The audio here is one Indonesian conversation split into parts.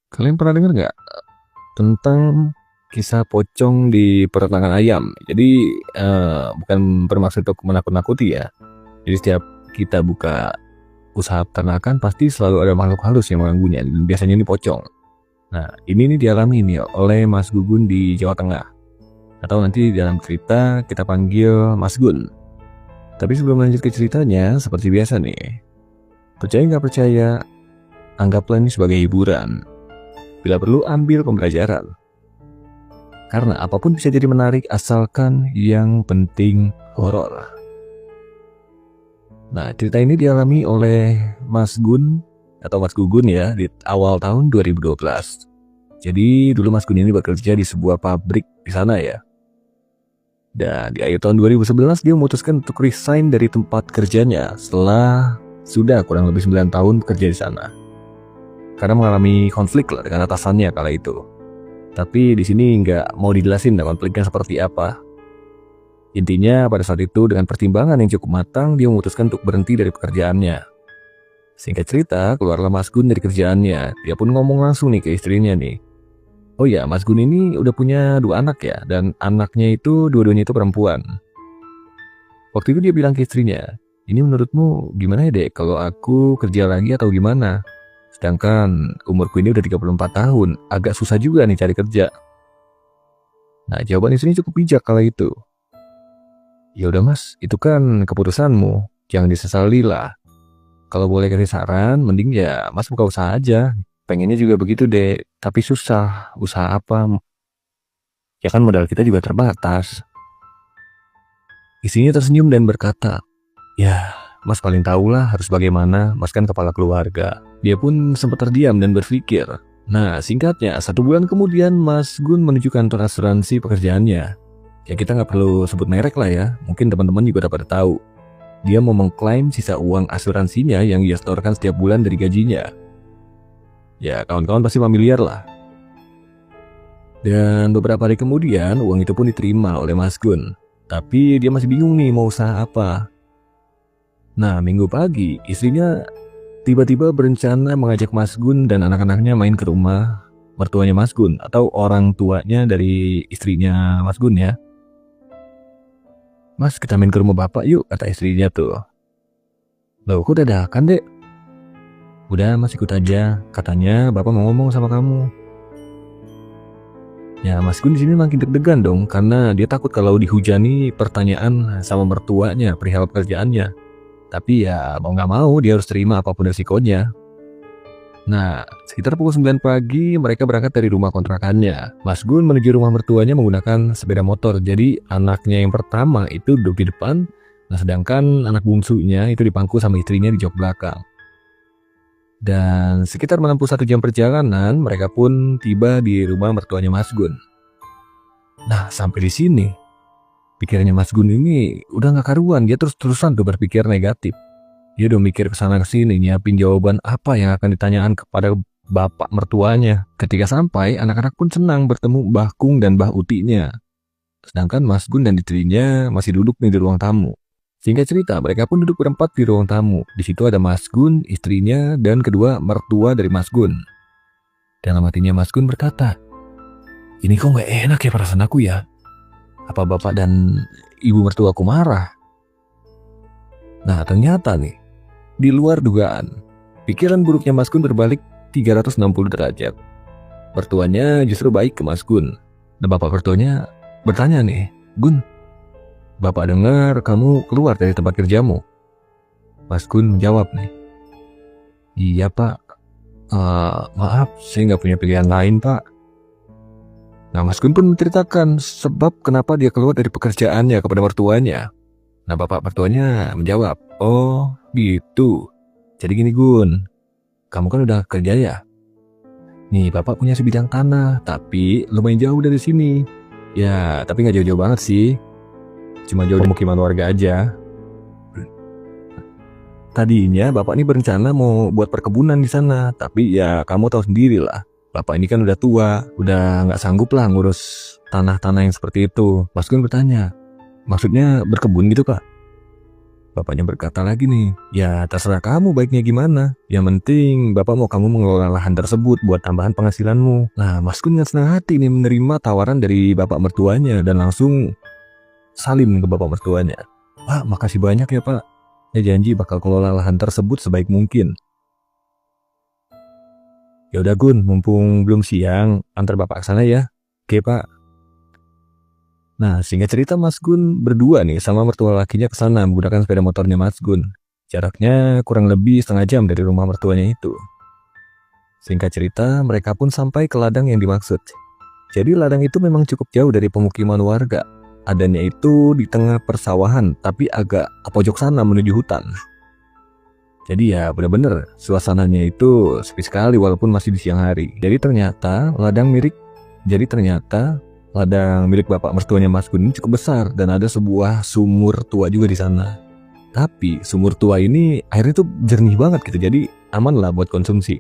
Kalian pernah dengar nggak tentang kisah pocong di peternakan ayam? Jadi bukan bermaksud untuk menakut-nakuti ya. Jadi setiap kita buka usaha peternakan pasti selalu ada makhluk halus yang mengganggunya. Dan biasanya ini pocong. Nah ini nih dialami nih oleh Mas Gugun di Jawa Tengah. Atau nanti dalam cerita kita panggil Mas Gun. Tapi sebelum lanjut ke ceritanya, seperti biasa nih, percaya nggak percaya, anggaplah ini sebagai hiburan. Bila perlu ambil pembelajaran. Karena apapun bisa jadi menarik asalkan yang penting horor. Nah, cerita ini dialami oleh Mas Gun atau Mas Gugun ya di awal tahun 2012. Jadi dulu Mas Gun ini bekerja di sebuah pabrik di sana ya. Dan di akhir tahun 2011 dia memutuskan untuk resign dari tempat kerjanya setelah sudah kurang lebih 9 tahun bekerja di sana. Karena mengalami konflik lah dengan atasannya kala itu. Tapi di sini nggak mau dijelasin konfliknya seperti apa. Intinya pada saat itu dengan pertimbangan yang cukup matang dia memutuskan untuk berhenti dari pekerjaannya. Singkat cerita keluarlah Mas Gun dari kerjaannya. Dia pun ngomong langsung nih ke istrinya nih. Oh ya, Mas Gun ini udah punya 2 anak ya, dan anaknya itu dua-duanya itu perempuan. Waktu itu dia bilang ke istrinya, ini menurutmu gimana ya dek kalau aku kerja lagi atau gimana? Sedangkan umurku ini udah 34 tahun, agak susah juga nih cari kerja. Nah jawaban istrinya cukup bijak kala itu. Ya udah mas, itu kan keputusanmu, jangan disesali lah. Kalau boleh kasih saran, mending ya mas buka usaha aja. Pengennya juga begitu deh, tapi susah. Usaha apa? Ya kan modal kita juga terbatas. Istrinya tersenyum dan berkata, ya mas paling tahulah harus bagaimana, mas kan kepala keluarga. Dia pun sempat terdiam dan berpikir. Nah singkatnya, 1 bulan kemudian Mas Gun menuju kantor asuransi pekerjaannya. Ya kita nggak perlu sebut merek lah ya, mungkin teman-teman juga dapat tahu. Dia mau mengklaim sisa uang asuransinya yang dia setorkan setiap bulan dari gajinya. Ya kawan-kawan pasti familiar lah. Dan beberapa hari kemudian uang itu pun diterima oleh Mas Gun. Tapi dia masih bingung nih mau usaha apa. Nah minggu pagi istrinya tiba-tiba berencana mengajak Mas Gun dan anak-anaknya main ke rumah mertuanya Mas Gun atau orang tuanya dari istrinya Mas Gun ya. Mas kita main ke rumah bapak yuk, kata istrinya tuh. Loh kok dadakan dek? Udah mas ikut aja, katanya bapak mau ngomong sama kamu. Ya Mas Gun di sini makin deg-degan dong karena dia takut kalau dihujani pertanyaan sama mertuanya perihal pekerjaannya. Tapi ya mau gak mau dia harus terima apapun resikonya. Nah sekitar pukul 9 pagi mereka berangkat dari rumah kontrakannya. Mas Gun menuju rumah mertuanya menggunakan sepeda motor. Jadi anaknya yang pertama itu duduk di depan. Nah sedangkan anak bungsunya itu dipangku sama istrinya di jok belakang. Dan sekitar 61 jam perjalanan mereka pun tiba di rumah mertuanya Mas Gun. Nah sampai di sini pikirannya Mas Gun ini udah gak karuan. Dia terus-terusan tuh berpikir negatif. Dia udah mikir kesana kesini nyiapin jawaban apa yang akan ditanyakan kepada bapak mertuanya. Ketika sampai anak-anak pun senang bertemu Mbah Kung dan Mbah Utinya. Sedangkan Mas Gun dan istrinya masih duduk nih di ruang tamu. Singkat cerita, mereka pun duduk berempat di ruang tamu. Di situ ada Mas Gun, istrinya, dan kedua mertua dari Mas Gun. Dalam hatinya Mas Gun berkata, ini kok gak enak ya perasaan aku ya? Apa bapak dan ibu mertuaku marah? Nah ternyata nih, di luar dugaan, pikiran buruknya Mas Gun berbalik 360 derajat. Mertuanya justru baik ke Mas Gun. Dan bapak mertuanya bertanya nih, Gun, bapak dengar kamu keluar dari tempat kerjamu. Mas Gun menjawab nih, iya pak, maaf saya nggak punya pilihan lain pak. Nah Mas Gun pun menceritakan sebab kenapa dia keluar dari pekerjaannya kepada mertuanya. Nah bapak mertuanya menjawab, oh gitu, jadi gini Gun, kamu kan udah kerja ya? Nih bapak punya sebidang tanah, tapi lumayan jauh dari sini. Ya tapi nggak jauh-jauh banget sih. Cuma jauh dari pemukiman warga aja. Tadinya bapak ini berencana mau buat perkebunan di sana, tapi ya kamu tahu sendiri lah. Bapak ini kan udah tua, udah nggak sanggup lah ngurus tanah-tanah yang seperti itu. Mas Gun bertanya, maksudnya berkebun gitu pak? Bapaknya berkata lagi nih, ya terserah kamu baiknya gimana. Yang penting bapak mau kamu mengelola lahan tersebut buat tambahan penghasilanmu. Nah, Mas Gun dengan senang hati nih menerima tawaran dari bapak mertuanya dan langsung salim ke bapak mertuanya. Pak, makasih banyak ya pak. Saya janji bakal kelola lahan tersebut sebaik mungkin. Ya udah Gun, mumpung belum siang, antar bapak ke sana ya. Oke pak. Nah, singkat cerita Mas Gun berdua nih sama mertua lakinya ke sana menggunakan sepeda motornya Mas Gun. Jaraknya kurang lebih setengah jam dari rumah mertuanya itu. Singkat cerita, mereka pun sampai ke ladang yang dimaksud. Jadi ladang itu memang cukup jauh dari pemukiman warga. Adanya itu di tengah persawahan, tapi agak ke pojok sana menuju hutan. Jadi ya bener-bener suasananya itu sepi sekali walaupun masih di siang hari. Jadi ternyata ladang milik bapak mertuanya Mas Gun ini cukup besar dan ada sebuah sumur tua juga di sana. Tapi sumur tua ini airnya tuh jernih banget gitu, jadi aman lah buat konsumsi.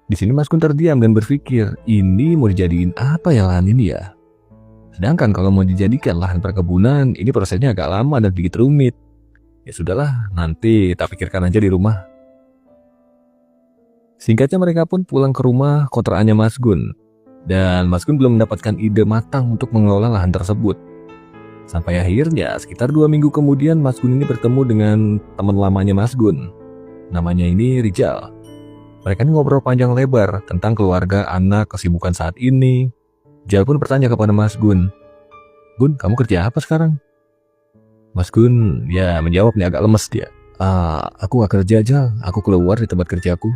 Di sini Mas Gun terdiam dan berpikir, ini mau dijadiin apa ya lahan ini ya? Sedangkan kalau mau dijadikan lahan perkebunan, ini prosesnya agak lama dan sedikit rumit. Ya sudahlah, nanti tak pikirkan aja di rumah. Singkatnya mereka pun pulang ke rumah kontrakannya Mas Gun. Dan Mas Gun belum mendapatkan ide matang untuk mengelola lahan tersebut. Sampai akhirnya sekitar 2 minggu kemudian Mas Gun ini bertemu dengan teman lamanya Mas Gun. Namanya ini Rijal. Mereka ini ngobrol panjang lebar tentang keluarga, anak, kesibukan saat ini. Rijal pun bertanya kepada Mas Gun, Gun, kamu kerja apa sekarang? Mas Gun ya menjawab nih agak lemes dia. Aku gak kerja aja, aku keluar di tempat kerjaku.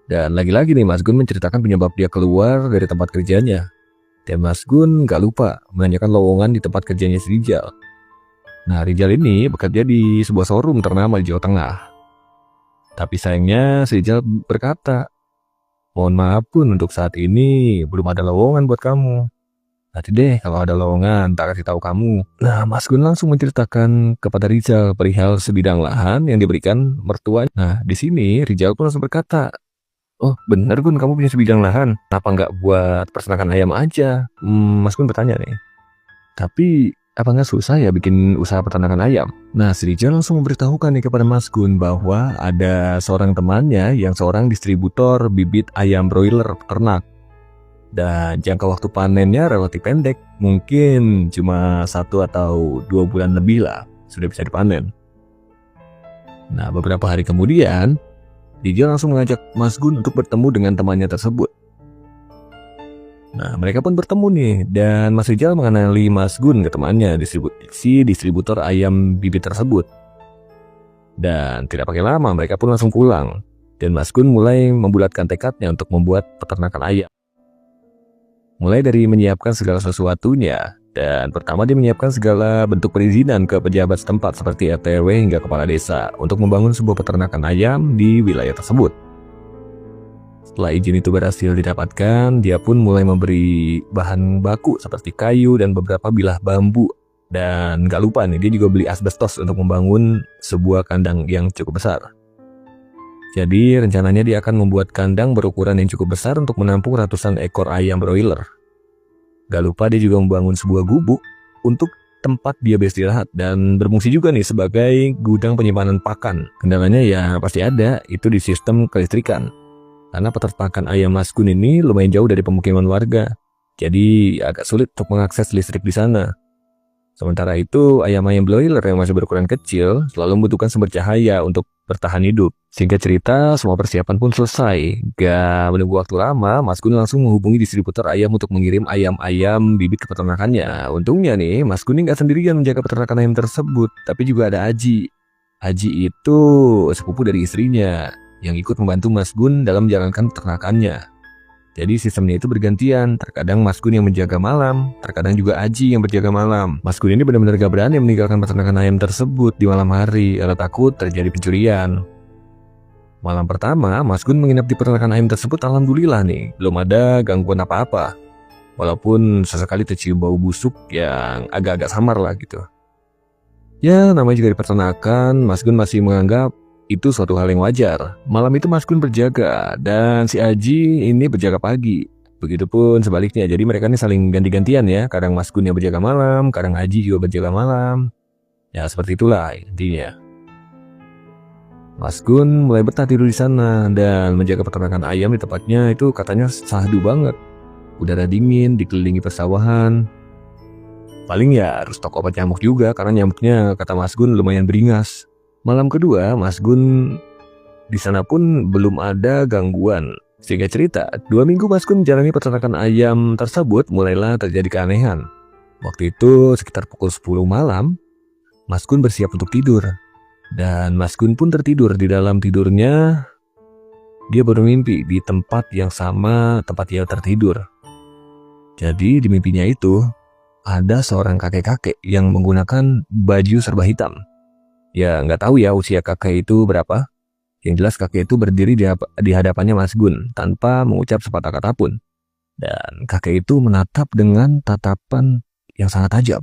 Dan lagi-lagi nih Mas Gun menceritakan penyebab dia keluar dari tempat kerjanya. Dan Mas Gun gak lupa menanyakan lowongan di tempat kerjanya si Rijal. Nah, Rijal ini bekerja di sebuah showroom ternama di Jawa Tengah. Tapi sayangnya si Rijal berkata, mohon maaf Gun, untuk saat ini belum ada lowongan buat kamu. Nanti deh kalau ada lowongan tak kasih tahu kamu. Nah, Mas Gun langsung menceritakan kepada Rijal perihal sebidang lahan yang diberikan mertua. Nah, di sini Rijal pun langsung berkata, oh bener Gun, kamu punya sebidang lahan. Kenapa nggak buat peternakan ayam aja? Mas Gun bertanya nih. Tapi apa nggak susah ya bikin usaha peternakan ayam? Nah, si Rijal langsung memberitahukan nih kepada Mas Gun bahwa ada seorang temannya yang seorang distributor bibit ayam broiler peternak. Dan jangka waktu panennya relatif pendek, mungkin cuma 1 atau 2 bulan lebih lah sudah bisa dipanen. Nah, beberapa hari kemudian Rijal langsung mengajak Mas Gun untuk bertemu dengan temannya tersebut. Nah, mereka pun bertemu nih, dan Mas Rijal mengenali Mas Gun ke temannya, distributor ayam bibit tersebut. Dan tidak pakai lama, mereka pun langsung pulang. Dan Mas Gun mulai membulatkan tekadnya untuk membuat peternakan ayam. Mulai dari menyiapkan segala sesuatunya, dan pertama dia menyiapkan segala bentuk perizinan ke pejabat setempat seperti RT RW hingga kepala desa untuk membangun sebuah peternakan ayam di wilayah tersebut. Setelah izin itu berhasil didapatkan, dia pun mulai memberi bahan baku seperti kayu dan beberapa bilah bambu. Dan gak lupa nih, dia juga beli asbestos untuk membangun sebuah kandang yang cukup besar. Jadi rencananya dia akan membuat kandang berukuran yang cukup besar untuk menampung ratusan ekor ayam broiler. Gak lupa dia juga membangun sebuah gubuk untuk tempat dia beristirahat dan berfungsi juga nih sebagai gudang penyimpanan pakan. Kendalanya ya pasti ada, itu di sistem kelistrikan. Karena peternakan ayam Mas Gun ini lumayan jauh dari pemukiman warga. Jadi agak sulit untuk mengakses listrik di sana. Sementara itu, ayam-ayam broiler yang masih berukuran kecil selalu membutuhkan sumber cahaya untuk bertahan hidup. Singkat cerita, semua persiapan pun selesai. Gak menunggu waktu lama, Mas Gun langsung menghubungi distributor ayam untuk mengirim ayam-ayam bibit ke peternakannya. Untungnya nih, Mas Gun gak sendirian menjaga peternakan ayam tersebut, tapi juga ada Aji. Aji itu sepupu dari istrinya yang ikut membantu Mas Gun dalam menjalankan peternakannya. Jadi sistemnya itu bergantian, terkadang Mas Gun yang menjaga malam, terkadang juga Aji yang berjaga malam. Mas Gun ini benar-benar gak berani meninggalkan peternakan ayam tersebut di malam hari, karena takut terjadi pencurian. Malam pertama, Mas Gun menginap di peternakan ayam tersebut, alhamdulillah nih, belum ada gangguan apa-apa. Walaupun sesekali tercium bau busuk yang agak-agak samar lah gitu. Ya, namanya juga di peternakan, Mas Gun masih menganggap itu suatu hal yang wajar. Malam itu Mas Gun berjaga dan si Aji ini berjaga pagi. Begitupun sebaliknya. Jadi mereka ini saling ganti-gantian ya. Kadang Mas Gun yang berjaga malam, kadang Aji juga berjaga malam. Ya seperti itulah intinya. Mas Gun mulai betah tidur di sana dan menjaga peternakan ayam di tempatnya itu katanya sahdu banget. Udara dingin, dikelilingi persawahan. Paling ya harus stok obat nyamuk juga karena nyamuknya kata Mas Gun lumayan beringas. Malam kedua Mas Gun di sana pun belum ada gangguan. Singkat cerita, 2 minggu Mas Gun menjalani peternakan ayam tersebut mulailah terjadi keanehan. Waktu itu sekitar pukul 10 malam, Mas Gun bersiap untuk tidur. Dan Mas Gun pun tertidur. Di dalam tidurnya, dia bermimpi di tempat yang sama tempat dia tertidur. Jadi di mimpinya itu, ada seorang kakek-kakek yang menggunakan baju serba hitam. Ya nggak tahu ya usia kakek itu berapa. Yang jelas kakek itu berdiri di hadapannya Mas Gun tanpa mengucap sepatah kata pun. Dan kakek itu menatap dengan tatapan yang sangat tajam.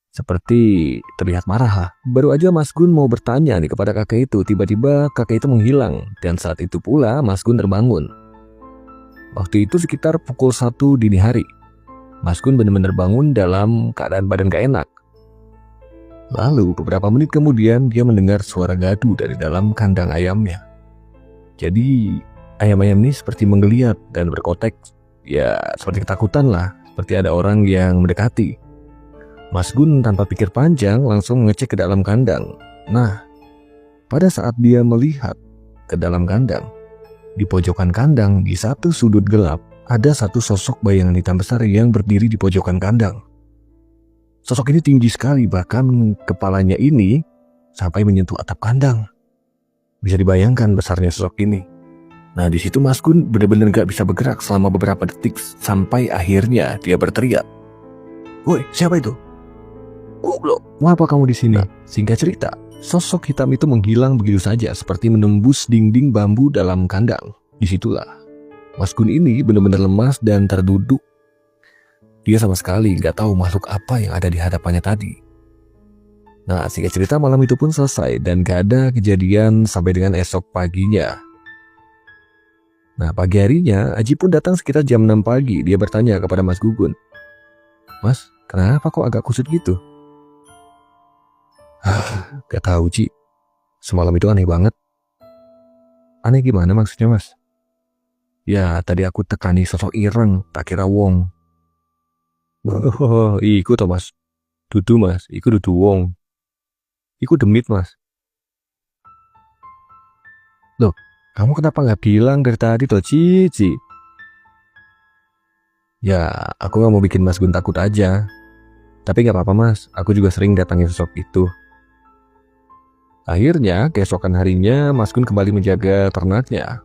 Seperti terlihat marah lah. Baru aja Mas Gun mau bertanya nih kepada kakek itu, tiba-tiba kakek itu menghilang. Dan saat itu pula Mas Gun terbangun. Waktu itu sekitar pukul 1 dini hari. Mas Gun benar-benar bangun dalam keadaan badan gak enak. Lalu beberapa menit kemudian dia mendengar suara gaduh dari dalam kandang ayamnya. Jadi ayam-ayam ini seperti menggeliat dan berkotek. Ya seperti ketakutan lah, seperti ada orang yang mendekati. Mas Gun tanpa pikir panjang langsung ngecek ke dalam kandang. Nah, pada saat dia melihat ke dalam kandang, di pojokan kandang di satu sudut gelap ada satu sosok bayangan hitam besar yang berdiri di pojokan kandang. Sosok ini tinggi sekali, bahkan kepalanya ini sampai menyentuh atap kandang. Bisa dibayangkan besarnya sosok ini. Nah di situ Mas Gun benar-benar gak bisa bergerak selama beberapa detik sampai akhirnya dia berteriak. "Woi, siapa itu? Goblok, ngapa kamu di sini?" Singkat cerita, sosok hitam itu menghilang begitu saja seperti menembus dinding bambu dalam kandang. Disitulah Mas Gun ini benar-benar lemas dan terduduk. Dia sama sekali gak tahu makhluk apa yang ada di hadapannya tadi. Nah singkat cerita malam itu pun selesai dan gak ada kejadian sampai dengan esok paginya. Nah pagi harinya Aji pun datang sekitar jam 6 pagi. Dia bertanya kepada Mas Gugun, "Mas, kenapa kok agak kusut gitu?" Gak tahu Ci, semalam itu aneh banget." "Aneh gimana maksudnya Mas?" "Ya tadi aku tekani sosok ireng, tak kira wong." "Oh, iku toh Mas. Dudu Mas, iku dudu wong. Iku demit Mas." "Loh, kamu kenapa gak bilang dari tadi toh Cici?" "Ya, aku gak mau bikin Mas Gun takut aja. Tapi gak apa-apa Mas, aku juga sering datangi sosok itu." Akhirnya, keesokan harinya Mas Gun kembali menjaga ternaknya.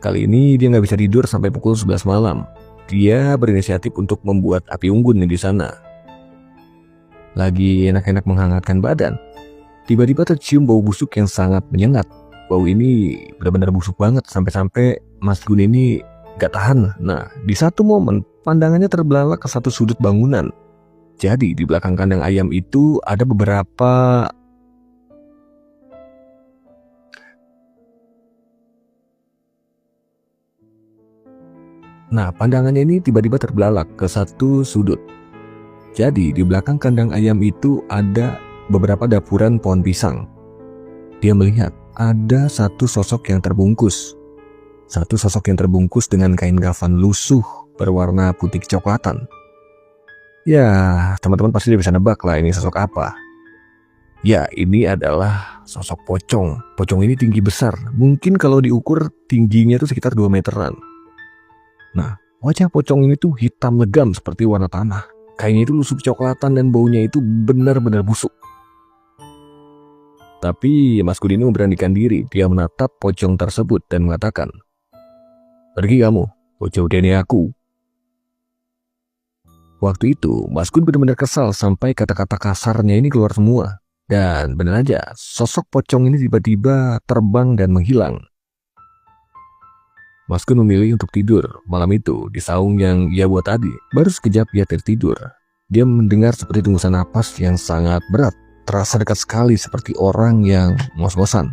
Kali ini dia gak bisa tidur sampai pukul 11 malam. Dia berinisiatif untuk membuat api unggun di sana. Lagi enak-enak menghangatkan badan, tiba-tiba tercium bau busuk yang sangat menyengat. Bau ini benar-benar busuk banget sampai-sampai Mas Gun ini gak tahan. Nah, di satu momen pandangannya terbelalak ke satu sudut bangunan. Jadi di belakang kandang ayam itu ada beberapa pandangannya ini tiba-tiba terbelalak ke satu sudut. Jadi di belakang kandang ayam itu ada beberapa dapuran pohon pisang. Dia melihat ada satu sosok yang terbungkus. Satu sosok yang terbungkus dengan kain kafan lusuh berwarna putih kecoklatan. Ya, teman-teman pasti bisa nebak lah ini sosok apa. Ya, ini adalah sosok pocong. Pocong ini tinggi besar. Mungkin kalau diukur tingginya itu sekitar 2 meteran. Nah, wajah pocong ini tuh hitam legam seperti warna tanah. Kainnya itu lusuh kecoklatan dan baunya itu benar-benar busuk. Tapi Mas Gun ini memberanikan diri. Dia menatap pocong tersebut dan mengatakan, "Pergi kamu, jauh dari aku." Waktu itu Mas Gun benar-benar kesal sampai kata-kata kasarnya ini keluar semua. Dan benar aja, sosok pocong ini tiba-tiba terbang dan menghilang. Mas Gun memilih untuk tidur malam itu di saung yang ia buat tadi. Baru sekejap ia tertidur. Dia mendengar seperti hembusan napas yang sangat berat. Terasa dekat sekali seperti orang yang ngos-ngosan.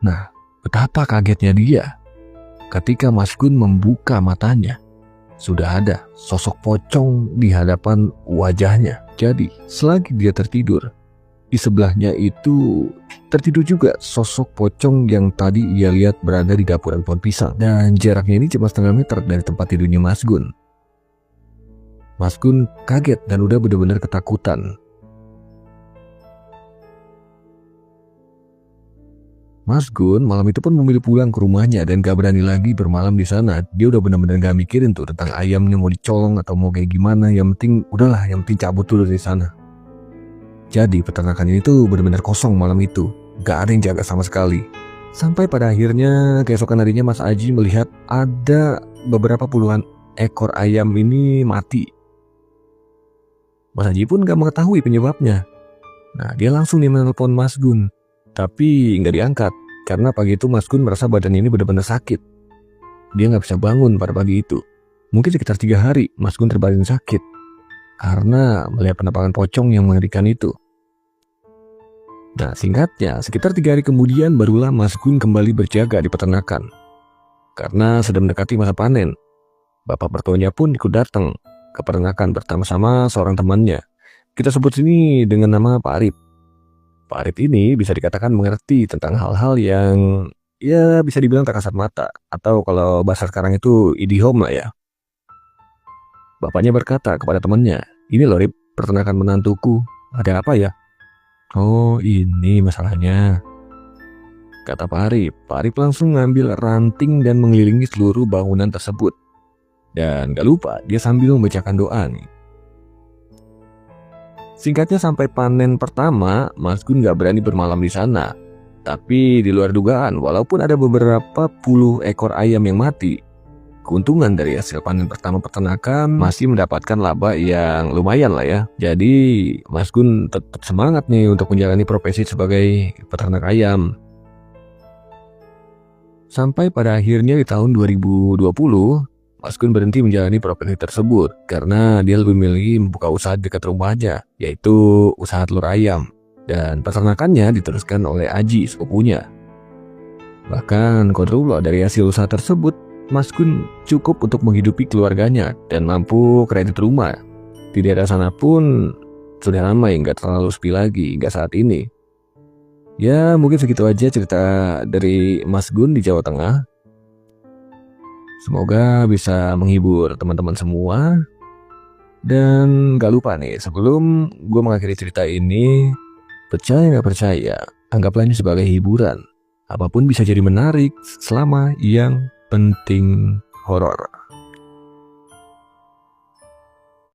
Nah, betapa kagetnya dia ketika Mas Gun membuka matanya. Sudah ada sosok pocong di hadapan wajahnya. Jadi, selagi dia tertidur, di sebelahnya itu tertidur juga sosok pocong yang tadi ia lihat berada di dapuran pohon pisang. Dan jaraknya ini cuma setengah meter dari tempat tidurnya Mas Gun. Mas Gun kaget dan udah benar-benar ketakutan. Mas Gun malam itu pun memilih pulang ke rumahnya dan gak berani lagi bermalam di sana. Dia udah benar-benar gak mikirin tuh tentang ayamnya mau dicolong atau mau kayak gimana. Yang penting udahlah, yang penting cabut dulu dari sana. Jadi peternakan ini tuh benar-benar kosong malam itu. Gak ada yang jaga sama sekali. Sampai pada akhirnya keesokan harinya Mas Aji melihat ada beberapa puluhan ekor ayam ini mati. Mas Aji pun gak mengetahui penyebabnya. Nah, dia langsung nih menelpon Mas Gun. Tapi nggak diangkat, karena pagi itu Mas Gun merasa badan ini benar-benar sakit. Dia nggak bisa bangun pada pagi itu. Mungkin sekitar 3 hari Mas Gun terbaring sakit, karena melihat penampakan pocong yang mengerikan itu. Nah, singkatnya, sekitar 3 hari kemudian barulah Mas Gun kembali berjaga di peternakan. Karena sudah mendekati masa panen, bapak mertuanya pun ikut datang ke peternakan bersama seorang temannya. Kita sebut ini dengan nama Pak Arif. Pak Arif ini bisa dikatakan mengerti tentang hal-hal yang ya bisa dibilang tak kasat mata, atau kalau bahasa sekarang itu IDHOM lah ya. Bapaknya berkata kepada temannya, "Ini loh Rip, peternakan menantuku, ada apa ya?" "Oh, ini masalahnya," kata Pak Arif. Pak Arif langsung mengambil ranting dan mengelilingi seluruh bangunan tersebut. Dan gak lupa dia sambil membacakan doa nih. Singkatnya sampai panen pertama, Mas Gun gak berani bermalam di sana. Tapi di luar dugaan, walaupun ada beberapa puluh ekor ayam yang mati, keuntungan dari hasil panen pertama peternakan masih mendapatkan laba yang lumayan lah ya. Jadi Mas Gun tetap semangat nih untuk menjalani profesi sebagai peternak ayam. Sampai pada akhirnya di tahun 2020, Mas Gun berhenti menjalani profesi tersebut karena dia lebih memilih membuka usaha dekat rumahnya, yaitu usaha telur ayam, dan peternakannya diteruskan oleh Aji sepupunya. Bahkan kodarullah dari hasil usaha tersebut, Mas Gun cukup untuk menghidupi keluarganya dan mampu kredit rumah. Di daerah sana pun sudah ramai, nggak terlalu sepi lagi hingga saat ini. Ya mungkin segitu aja cerita dari Mas Gun di Jawa Tengah. Semoga bisa menghibur teman-teman semua. Dan gak lupa nih, sebelum gue mengakhiri cerita ini, percaya gak percaya, anggaplah ini sebagai hiburan. Apapun bisa jadi menarik selama yang penting horor.